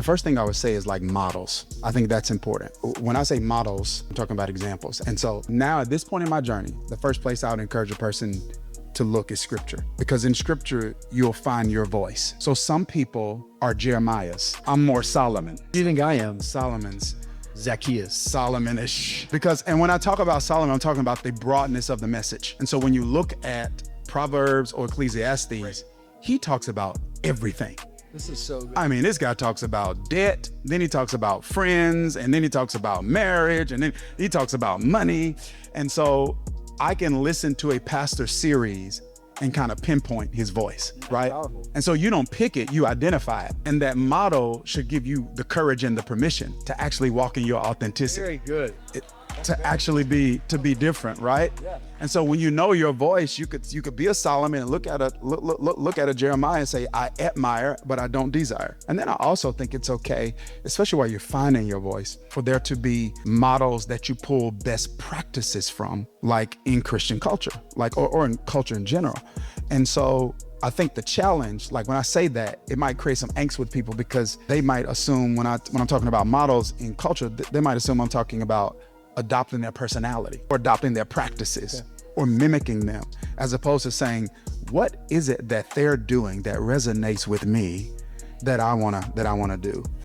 The first thing I would say is like models. I think that's important. When I say models, I'm talking about examples. And so now at this point in my journey, the first place I would encourage a person to look is scripture, because in scripture, you'll find your voice. So some people are Jeremiah's. I'm more Solomon. What do you think I am? Solomon's. Zacchaeus. Solomonish. And when I talk about Solomon, I'm talking about the broadness of the message. And so when you look at Proverbs or Ecclesiastes, he talks about everything. This is so good. I mean, this guy talks about debt, then he talks about friends, and then he talks about marriage, and then he talks about money. And so I can listen to a pastor series and kind of pinpoint his voice, right? Powerful. And so you don't pick it, you identify it. And that motto should give you the courage and the permission to actually walk in your authenticity. Very good. To actually be different, right? Yeah. And so when you know your voice, you could be a Solomon and look at a Jeremiah and say, I admire, but I don't desire. And then I also think it's okay, especially while you're finding your voice, for there to be models that you pull best practices from, like in Christian culture, like or in culture in general. And so I think the challenge, like when I say that, it might create some angst with people, because they might assume when I'm talking about models in culture, they might assume I'm talking about adopting their personality or adopting their practices or mimicking them, as opposed to saying, what is it that they're doing that resonates with me that I wanna do?